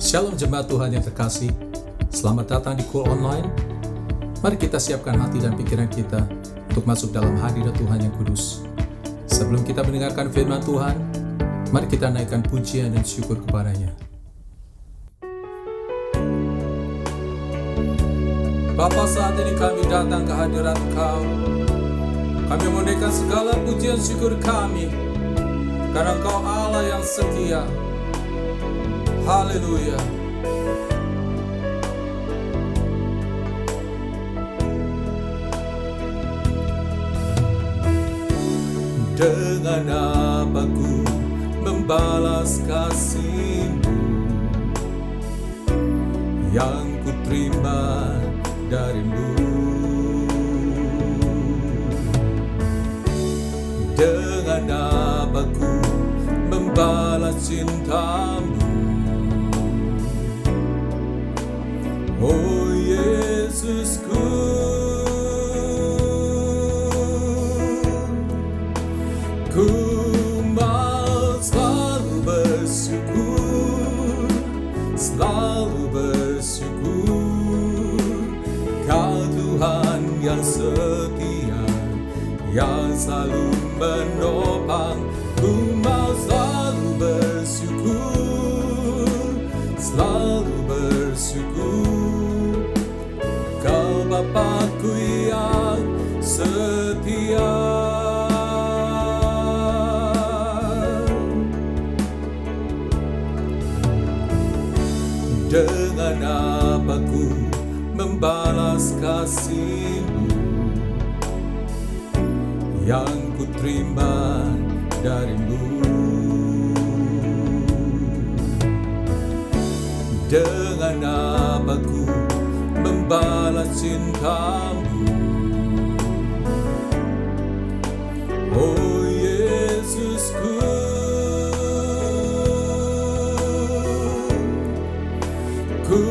Shalom jemaat Tuhan yang terkasih, selamat datang di Cool Online. Mari kita siapkan hati dan pikiran kita untuk masuk dalam hadirat Tuhan yang kudus. Sebelum kita mendengarkan firman Tuhan, mari kita naikkan pujian dan syukur kepadanya. Bapa, saat ini kami datang ke hadirat Engkau. Kami menaikkan segala pujian syukur kami, karena Engkau Allah yang setia. Haleluya. Dengan apa ku membalas kasih-Mu yang ku terima dari-Mu? Dengan apa ku membalas cinta-Mu? Oh Yesusku, ku mau selalu bersyukur, selalu bersyukur. Kau Tuhan yang setia, yang selalu menopang. Ku mau selalu bersyukur, selalu bersyukur. Kau Bapa-Ku yang setia. Dengan apa ku membalas kasih-Mu yang ku terima dari-Mu? Dengan apa ku membalas cinta-Mu? Oh Yesusku, ku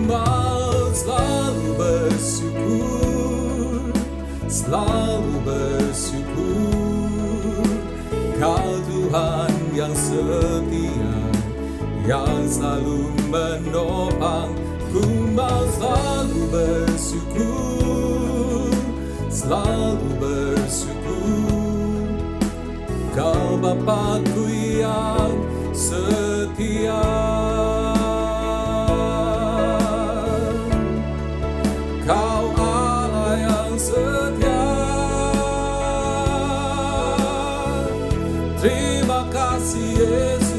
mau selalu bersyukur, selalu bersyukur. Kau Tuhan yang setia, yang selalu menopang. Ku mau selalu bersyukur, selalu bersyukur. Kau Bapa-Ku yang setia. Kau Allah yang setia. Terima kasih Yesus.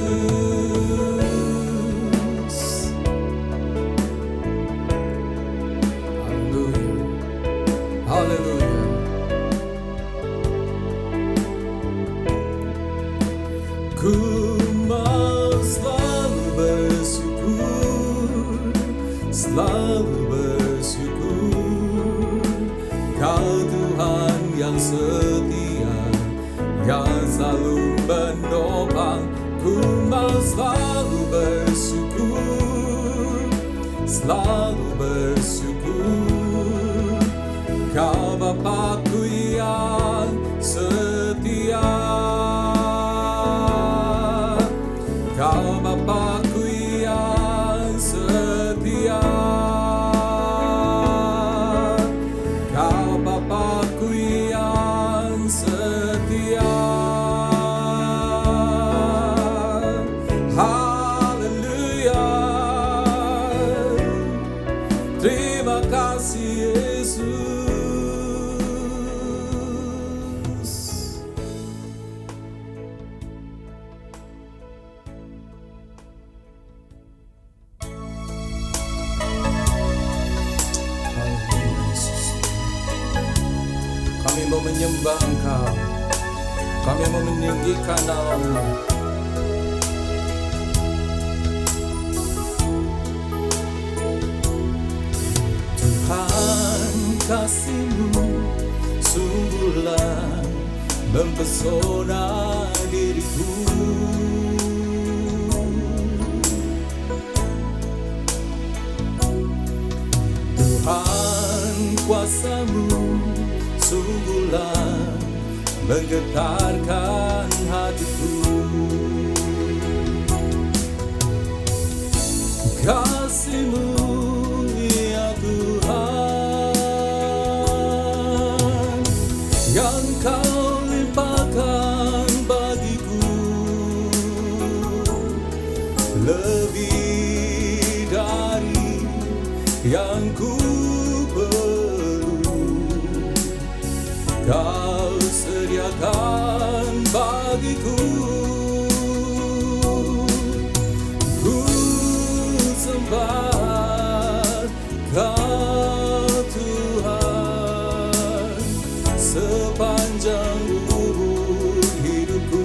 Haleluya. Ku mau selalu bersyukur, selalu bersyukur. Kau Tuhan yang setia, yang selalu menopang. Ku mau selalu bersyukur, selalu bersyukur. Kau Bapa-Ku yang setia. Kau Bapa-Ku yang setia. Kau Bapa-Ku yang setia. Haleluya. Terima kasih Yesus. Kami mau menyembah Engkau, kami mau meninggikan nama-Mu. Tuhan, kasih-Mu sungguhlah mempesona diriku. Tuhan, kuasa-Mu sungguhlah menggetarkan hatiku. kasih-Mu ya Tuhan, yang Kau limpahkan bagiku, lebih dari yang ku perlu. Kau sediakan bagiku. Ku sembah Kau Tuhan sepanjang umur hidupku,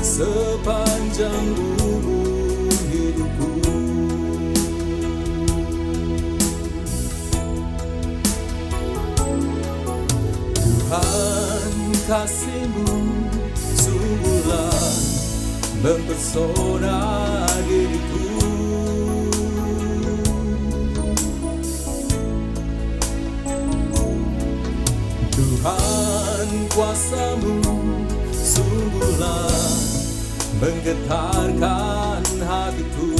sepanjang umur hidupku. Tuhan, kasih-Mu sungguhlah mempesona diriku. Tuhan, kuasa-Mu sungguhlah menggetarkan hatiku.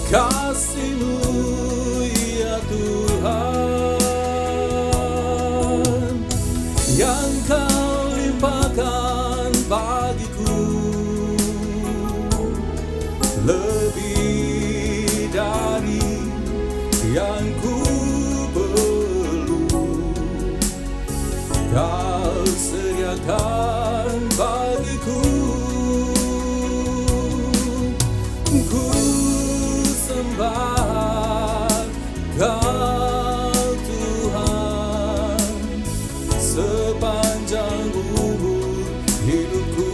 Kasih-Mu ya Tuhan, yang Kau limpahkan bagiku, lebih dari yang ku perlu. Kau sediakan bagiku. Ku sembah Kau Tuhan sepanjang umur hidupku,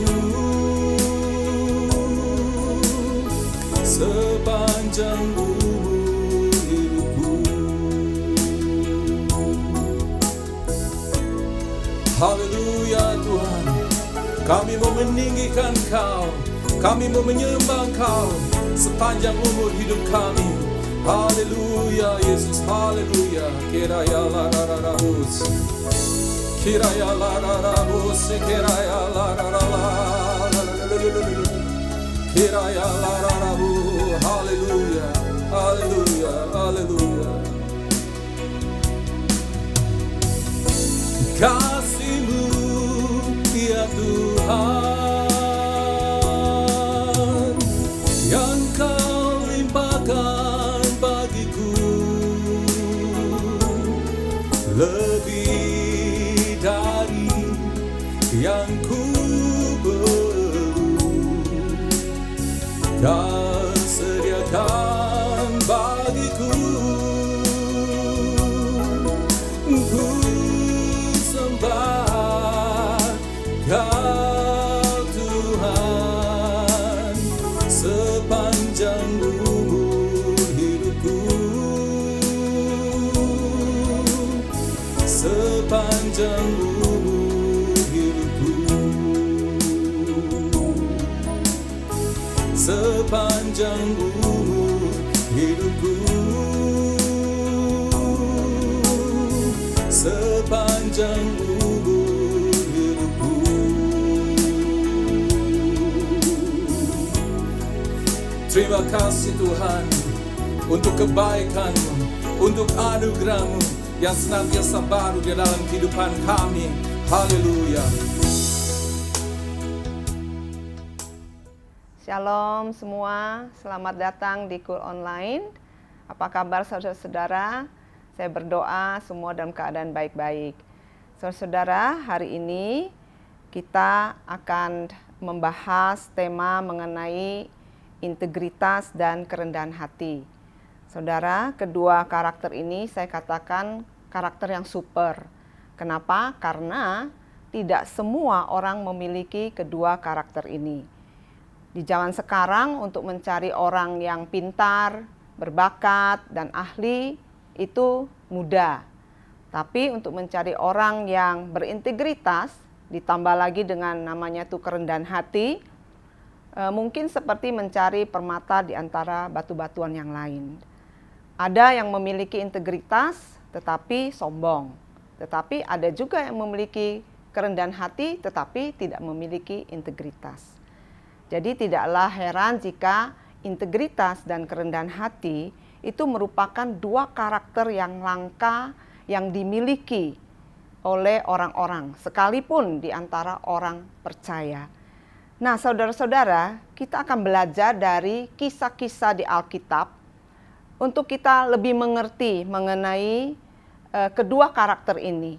sepanjang umur hidupku. Haleluya Tuhan, kami mau meninggikan Kau, kami mau menyembah Kau sepanjang umur hidup kami. Haleluya Yesus, haleluya. Kiraya la la la la bus, kiraya la la la bus, kiraya la la la la, kiraya la la la bu. Haleluya, haleluya, haleluya. Kasih-Mu ya Tuhan, yang Kau limpahkan bagiku, lebih dari yang ku perlu. Kau sediakan bagiku. Ku sembah Kau Tuhan sepanjang umur hidupku, sepanjang umur hidupku, sepanjang umur hidupku, sepanjang umur hidupku. Terima kasih Tuhan untuk kebaikan-Mu, untuk anugerah-Mu yang senantiasa baru di dalam kehidupan kami. Haleluya. Shalom semua, selamat datang di Cool Online. Apa kabar saudara-saudara? Saya berdoa semua dalam keadaan baik-baik. Saudara-saudara, hari ini kita akan membahas tema mengenai integritas dan kerendahan hati. Saudara, kedua karakter ini saya katakan karakter yang super. Kenapa? Karena tidak semua orang memiliki kedua karakter ini. Di zaman sekarang untuk mencari orang yang pintar, berbakat, dan ahli itu mudah. Tapi untuk mencari orang yang berintegritas, ditambah lagi dengan namanya itu kerendahan hati, mungkin seperti mencari permata di antara batu-batuan yang lain. Ada yang memiliki integritas tetapi sombong. Tetapi ada juga yang memiliki kerendahan hati tetapi tidak memiliki integritas. Jadi tidaklah heran jika integritas dan kerendahan hati itu merupakan dua karakter yang langka yang dimiliki oleh orang-orang, sekalipun di antara orang percaya. Nah, saudara-saudara, kita akan belajar dari kisah-kisah di Alkitab untuk kita lebih mengerti mengenai kedua karakter ini.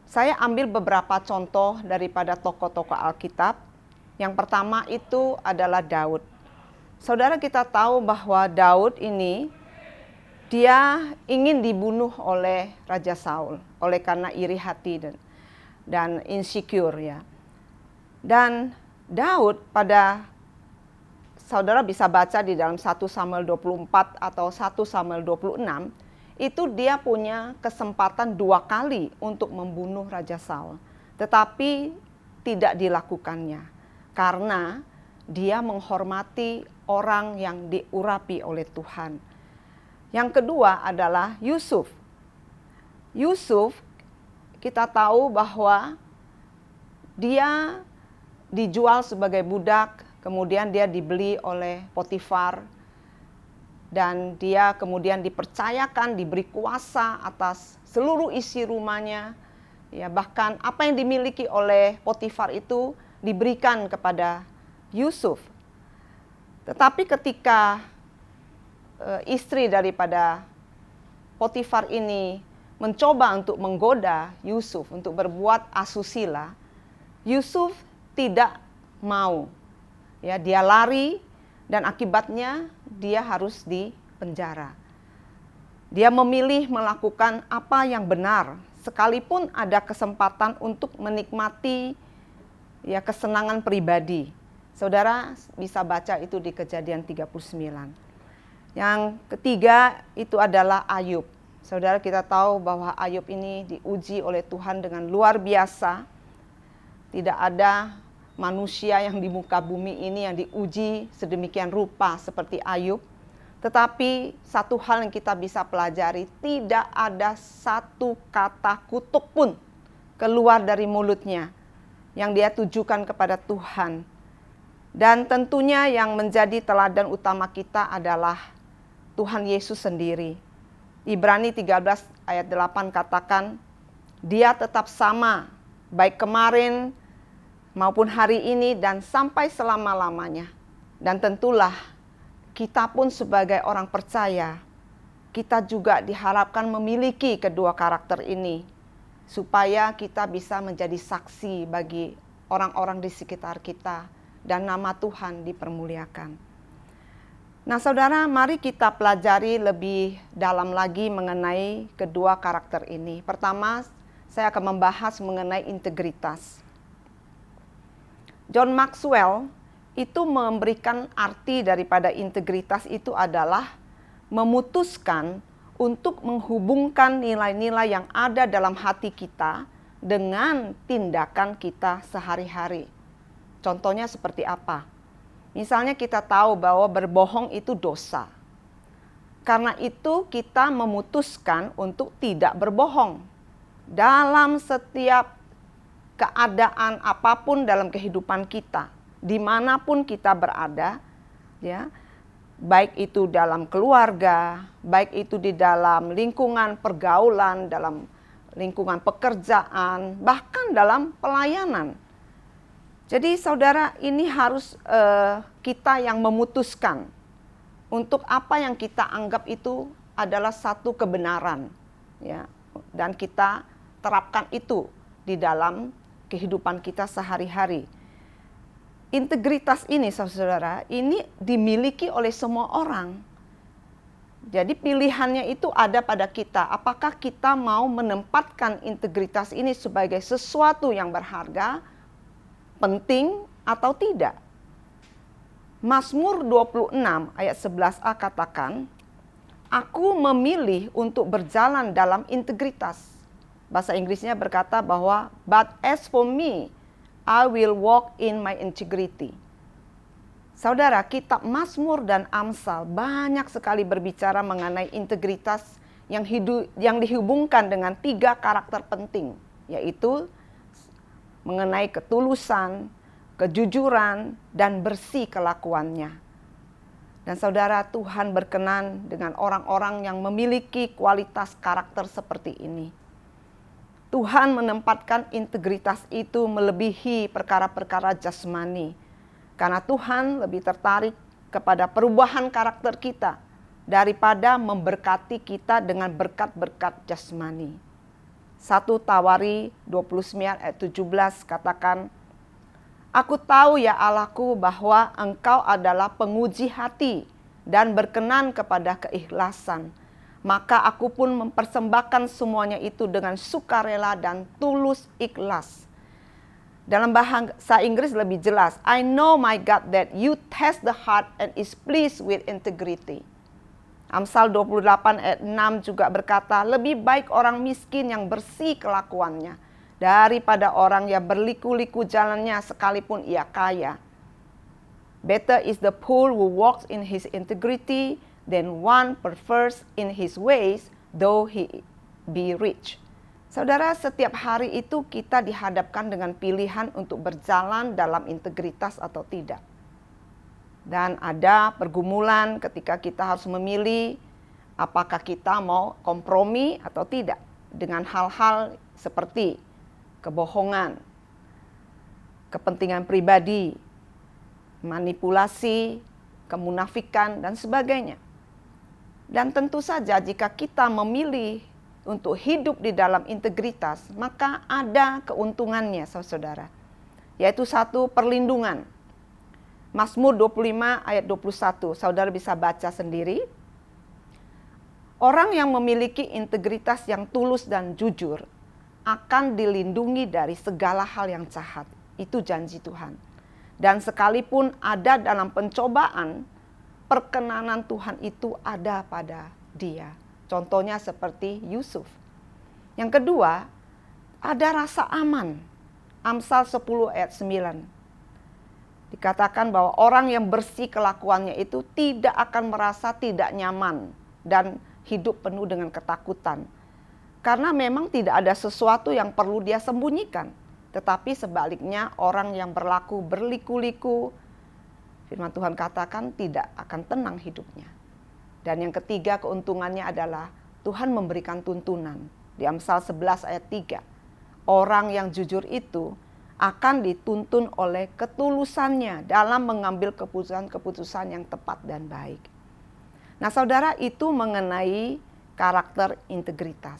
Saya ambil beberapa contoh daripada tokoh-tokoh Alkitab. Yang pertama itu adalah Daud. Saudara, kita tahu bahwa Daud ini dia ingin dibunuh oleh Raja Saul oleh karena iri hati dan insecure ya. Dan Daud saudara bisa baca di dalam 1 Samuel 24 atau 1 Samuel 26, itu dia punya kesempatan 2 kali untuk membunuh Raja Saul. Tetapi tidak dilakukannya karena dia menghormati orang yang diurapi oleh Tuhan. Yang kedua adalah Yusuf. Yusuf kita tahu bahwa dia dijual sebagai budak, kemudian dia dibeli oleh Potifar, dan dia kemudian dipercayakan, diberi kuasa atas seluruh isi rumahnya. Ya, bahkan apa yang dimiliki oleh Potifar itu diberikan kepada Yusuf. Tetapi ketika istri daripada Potifar ini mencoba untuk menggoda Yusuf untuk berbuat asusila, Yusuf tidak mau. Ya, dia lari dan akibatnya dia harus dipenjara. Dia memilih melakukan apa yang benar sekalipun ada kesempatan untuk menikmati ya kesenangan pribadi. Saudara bisa baca itu di Kejadian 39. Yang ketiga itu adalah Ayub. Saudara, kita tahu bahwa Ayub ini diuji oleh Tuhan dengan luar biasa. Tidak ada manusia yang di muka bumi ini yang diuji sedemikian rupa seperti Ayub. Tetapi satu hal yang kita bisa pelajari, tidak ada satu kata kutuk pun keluar dari mulutnya yang dia tujukan kepada Tuhan. Dan tentunya yang menjadi teladan utama kita adalah Tuhan Yesus sendiri. Ibrani 13 ayat 8 katakan, dia tetap sama, baik kemarin maupun hari ini dan sampai selama-lamanya. Dan tentulah kita pun sebagai orang percaya, kita juga diharapkan memiliki kedua karakter ini, supaya kita bisa menjadi saksi bagi orang-orang di sekitar kita, dan nama Tuhan dipermuliakan. Nah saudara, mari kita pelajari lebih dalam lagi mengenai kedua karakter ini. Pertama, saya akan membahas mengenai integritas. John Maxwell itu memberikan arti daripada integritas itu adalah memutuskan untuk menghubungkan nilai-nilai yang ada dalam hati kita dengan tindakan kita sehari-hari. Contohnya seperti apa? Misalnya kita tahu bahwa berbohong itu dosa. Karena itu kita memutuskan untuk tidak berbohong. Dalam setiap keadaan apapun dalam kehidupan kita, dimanapun kita berada, ya, baik itu dalam keluarga, baik itu di dalam lingkungan pergaulan, dalam lingkungan pekerjaan, bahkan dalam pelayanan. Jadi saudara, ini harus kita yang memutuskan untuk apa yang kita anggap itu adalah satu kebenaran, ya, dan kita terapkan itu di dalam kehidupan kita sehari-hari. Integritas ini, saudara, ini dimiliki oleh semua orang. Jadi pilihannya itu ada pada kita. Apakah kita mau menempatkan integritas ini sebagai sesuatu yang berharga, penting atau tidak? Mazmur 26 ayat 11a katakan, aku memilih untuk berjalan dalam integritas. Bahasa Inggrisnya berkata bahwa, but as for me, I will walk in my integrity. Saudara, kitab Mazmur dan Amsal banyak sekali berbicara mengenai integritas yang dihubungkan dengan 3 karakter penting, yaitu mengenai ketulusan, kejujuran, dan bersih kelakuannya. Dan saudara, Tuhan berkenan dengan orang-orang yang memiliki kualitas karakter seperti ini. Tuhan menempatkan integritas itu melebihi perkara-perkara jasmani. Karena Tuhan lebih tertarik kepada perubahan karakter kita daripada memberkati kita dengan berkat-berkat jasmani. 1 Tawari 29 ayat 17 katakan, Aku tahu ya Allahku bahwa Engkau adalah penguji hati dan berkenan kepada keikhlasan. Maka aku pun mempersembahkan semuanya itu dengan sukarela dan tulus ikhlas. Dalam bahasa Inggris lebih jelas, I know my God that you test the heart and is pleased with integrity. Amsal 28 ayat 6 juga berkata, lebih baik orang miskin yang bersih kelakuannya daripada orang yang berliku-liku jalannya sekalipun ia kaya. Better is the poor who walks in his integrity than one perverse in his ways, though he be rich. Saudara, setiap hari itu kita dihadapkan dengan pilihan untuk berjalan dalam integritas atau tidak. Dan ada pergumulan ketika kita harus memilih apakah kita mau kompromi atau tidak dengan hal-hal seperti kebohongan, kepentingan pribadi, manipulasi, kemunafikan, dan sebagainya. Dan tentu saja jika kita memilih untuk hidup di dalam integritas, maka ada keuntungannya, saudara. Yaitu satu, perlindungan. Mazmur 25 ayat 21, saudara bisa baca sendiri. Orang yang memiliki integritas yang tulus dan jujur akan dilindungi dari segala hal yang jahat. Itu janji Tuhan. Dan sekalipun ada dalam pencobaan, perkenanan Tuhan itu ada pada dia. Contohnya seperti Yusuf. Yang kedua, ada rasa aman. Amsal 10 ayat 9. Dikatakan bahwa orang yang bersih kelakuannya itu tidak akan merasa tidak nyaman dan hidup penuh dengan ketakutan. Karena memang tidak ada sesuatu yang perlu dia sembunyikan. Tetapi sebaliknya orang yang berlaku berliku-liku, firman Tuhan katakan tidak akan tenang hidupnya. Dan yang ketiga keuntungannya adalah Tuhan memberikan tuntunan. Di Amsal 11 ayat 3. Orang yang jujur itu akan dituntun oleh ketulusannya dalam mengambil keputusan-keputusan yang tepat dan baik. Nah saudara, itu mengenai karakter integritas.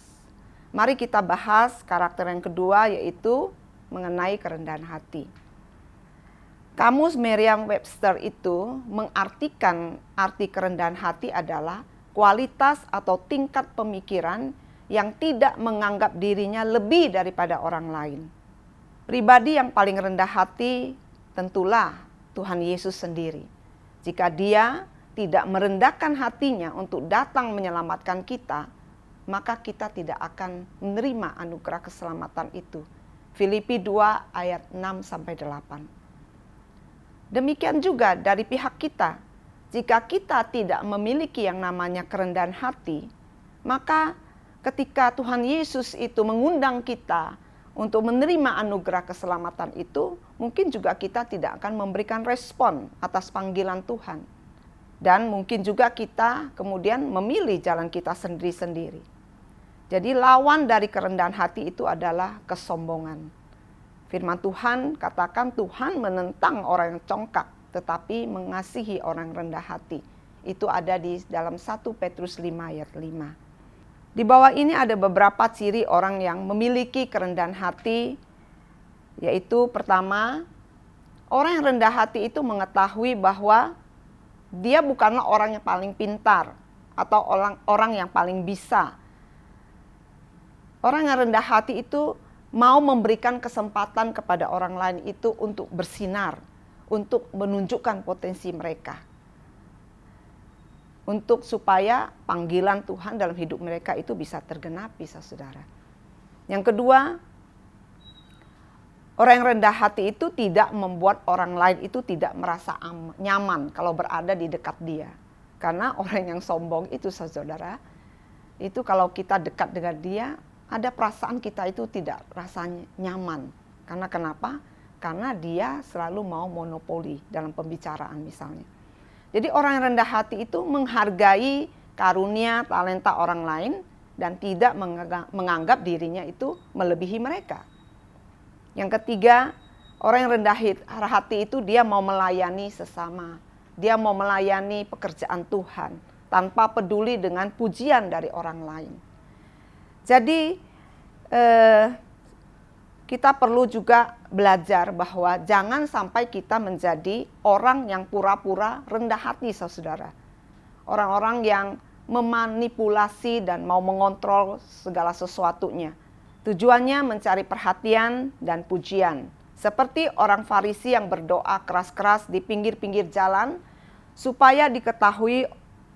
Mari kita bahas karakter yang kedua, yaitu mengenai kerendahan hati. Kamus Merriam-Webster itu mengartikan arti kerendahan hati adalah kualitas atau tingkat pemikiran yang tidak menganggap dirinya lebih daripada orang lain. Pribadi yang paling rendah hati tentulah Tuhan Yesus sendiri. Jika Dia tidak merendahkan hatinya untuk datang menyelamatkan kita, maka kita tidak akan menerima anugerah keselamatan itu. Filipi 2 ayat 6-8. Demikian juga dari pihak kita. Jika kita tidak memiliki yang namanya kerendahan hati, maka ketika Tuhan Yesus itu mengundang kita untuk menerima anugerah keselamatan itu, mungkin juga kita tidak akan memberikan respon atas panggilan Tuhan. Dan mungkin juga kita kemudian memilih jalan kita sendiri-sendiri. Jadi lawan dari kerendahan hati itu adalah kesombongan. Firman Tuhan katakan Tuhan menentang orang yang congkak, tetapi mengasihi orang rendah hati. Itu ada di dalam 1 Petrus 5 ayat 5. Di bawah ini ada beberapa ciri orang yang memiliki kerendahan hati, yaitu pertama, orang yang rendah hati itu mengetahui bahwa dia bukanlah orang yang paling pintar atau orang yang paling bisa. Orang yang rendah hati itu mau memberikan kesempatan kepada orang lain itu untuk bersinar, untuk menunjukkan potensi mereka. Untuk supaya panggilan Tuhan dalam hidup mereka itu bisa tergenapi, saudara. Yang kedua, orang yang rendah hati itu tidak membuat orang lain itu tidak merasa nyaman kalau berada di dekat dia. Karena orang yang sombong itu, saudara, itu kalau kita dekat dengan dia, ada perasaan kita itu tidak rasanya nyaman. Karena kenapa? Karena dia selalu mau monopoli dalam pembicaraan misalnya. Jadi orang yang rendah hati itu menghargai karunia, talenta orang lain dan tidak menganggap dirinya itu melebihi mereka. Yang ketiga, orang yang rendah hati itu dia mau melayani sesama. Dia mau melayani pekerjaan Tuhan tanpa peduli dengan pujian dari orang lain. Jadi kita perlu juga belajar bahwa jangan sampai kita menjadi orang yang pura-pura rendah hati, saudara. Orang-orang yang memanipulasi dan mau mengontrol segala sesuatunya. Tujuannya mencari perhatian dan pujian. Seperti orang Farisi yang berdoa keras-keras di pinggir-pinggir jalan supaya diketahui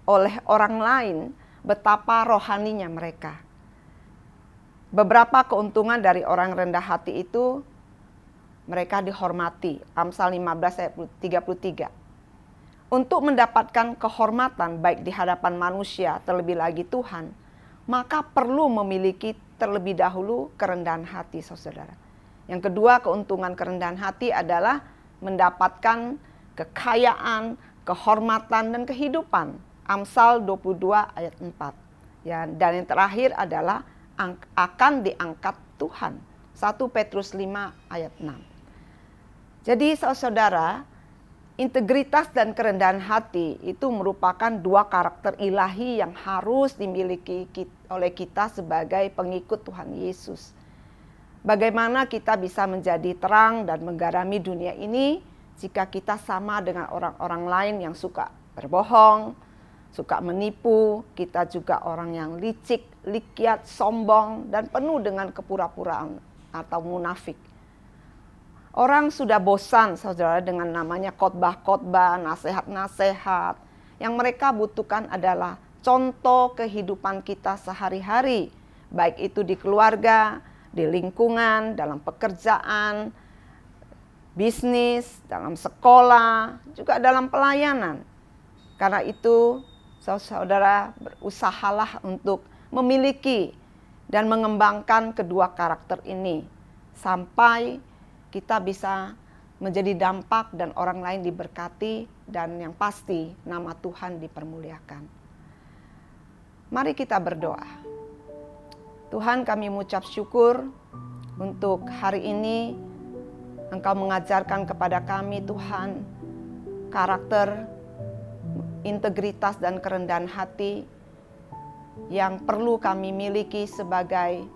oleh orang lain betapa rohaninya mereka. Beberapa keuntungan dari orang rendah hati itu, mereka dihormati. Amsal 15 ayat 33. Untuk mendapatkan kehormatan baik di hadapan manusia, terlebih lagi Tuhan, maka perlu memiliki terlebih dahulu kerendahan hati, saudara. Yang kedua, keuntungan kerendahan hati adalah mendapatkan kekayaan, kehormatan, dan kehidupan. Amsal 22 ayat 4. Ya, dan yang terakhir adalah akan diangkat Tuhan. 1 Petrus 5 ayat 6. Jadi saudara, integritas dan kerendahan hati itu merupakan dua karakter ilahi yang harus dimiliki oleh kita sebagai pengikut Tuhan Yesus. Bagaimana kita bisa menjadi terang dan menggarami dunia ini jika kita sama dengan orang-orang lain yang suka berbohong, suka menipu, kita juga orang yang licik, likiat, sombong, dan penuh dengan kepura-puraan atau munafik. Orang sudah bosan, saudara, dengan namanya khotbah-khotbah, nasihat-nasihat. Yang mereka butuhkan adalah contoh kehidupan kita sehari-hari, baik itu di keluarga, di lingkungan, dalam pekerjaan, bisnis, dalam sekolah, juga dalam pelayanan. Karena itu, saudara, berusahalah untuk memiliki dan mengembangkan kedua karakter ini sampai kita bisa menjadi dampak dan orang lain diberkati dan yang pasti nama Tuhan dipermuliakan. Mari kita berdoa. Tuhan, kami mengucap syukur untuk hari ini Engkau mengajarkan kepada kami, Tuhan, karakter, integritas dan kerendahan hati yang perlu kami miliki sebagai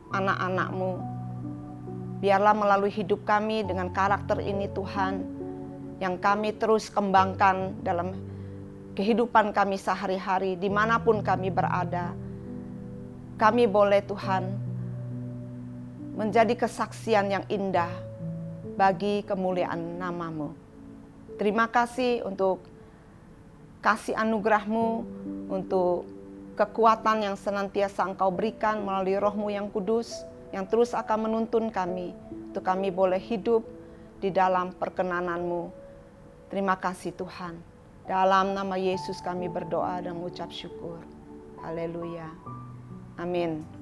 anak-anak-Mu. Biarlah melalui hidup kami dengan karakter ini, Tuhan, yang kami terus kembangkan dalam kehidupan kami sehari-hari, dimanapun kami berada. Kami boleh, Tuhan, menjadi kesaksian yang indah bagi kemuliaan nama-Mu. Terima kasih untuk kasih anugerah-Mu, untuk kekuatan yang senantiasa Engkau berikan melalui Roh-Mu yang kudus, yang terus akan menuntun kami, untuk kami boleh hidup di dalam perkenanan-Mu. Terima kasih Tuhan. Dalam nama Yesus kami berdoa dan mengucap syukur. Haleluya. Amin.